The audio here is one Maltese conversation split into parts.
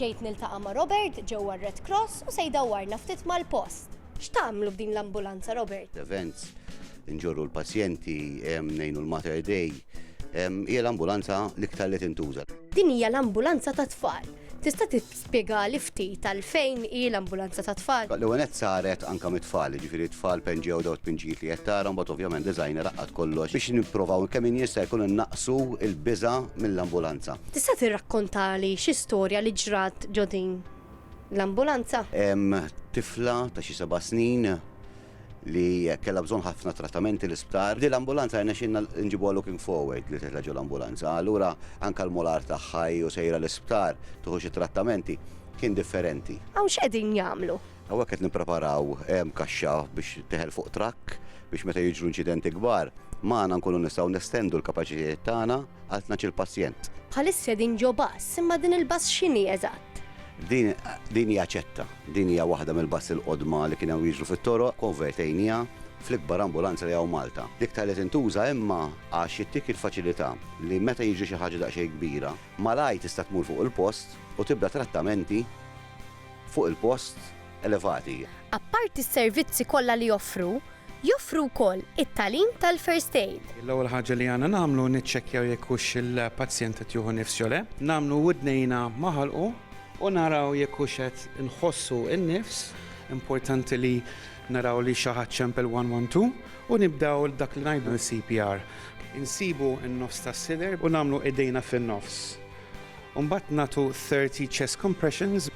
ġejt niltaqa' ma' Robert ġewwa Red Cross u se jdawwarna ftit mal-post. X'tagħmlu b'din l-ambulanza, Robert? Events, nġorru l-pazjenti, ngħinu l-Mater Dei, hija l-ambulanza l-iktar li tintuża. Din hija l-ambulanza ta' tfal. Tista' tispjegali ftit għalfejn hi l-ambulanza ta' tfal? L-ewwel qed saret anke mit-tfal, ġifieri tfal penġew daw pinġijiet li qed tara, mbagħad ovvjament designer raqqat kollox biex nippruvaw kemm jista' jkun innaqsu l-biża' mill-ambulanza. Tista' tirrakkontali xi storja li ġrat ġo din l-ambulanza? Tifla ta' xi 7 snin li kellha bżonn ħafna trattamenti l-isptar. Di l-ambulanza għajna xinna nġibuha looking forward li titla ġo l-ambulanza. Allura anke l-molar tagħha u sejra l-isptar tuħu xi trattamenti kien differenti. Hawn x'qegħdin jagħmlu? Hawnhekk qed nippreparaw kaxxa biex teħel fuq trakk biex meta jiġru inċidenti kbar magħna nkunu nistgħu nestendu l-kapaċitajiet tagħna għal tnaġġi l-pazjent. Bħalissa din ġo bass, imma din il-bass x'inhi eżatt? Din hija ċetta, din hija waħda mill-bass il-qodma li kienu jiġru fit-toroq, konvertejnija fl-ikbar ambulanza li hawn Malta. L-iktar li tintuża imma għax jittik il-faċilità li meta jiġri xi ħaġa daqsxejn kbira, malaj tista' tmur fuq il-post u tibda trattamenti fuq il-post elevati. Apparti s-servizzi kollha li joffru wkoll it-tagħlim tal-first aid. L-ewwel ħaġa li għandna nagħmlu niċċekkjaw jekk hux il-pazjent qed jieħu nifs jew le, nagħmlu widnejna maħalqu u naraw jekk hux qed inħossu n-nifs, importanti li naraw li xi ħadd ċempel 112 u nibdew dak li ngħidu CPR. Insibu n-nofs tas-sider u nagħmlu idejna fin-nofs. U mbagħad nagħtu 30 chest compressions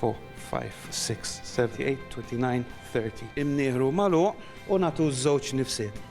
4, 5, 6, 7, 8, 29, 30. Imnieħru magħluq u nagħtu żewġ nifsiet.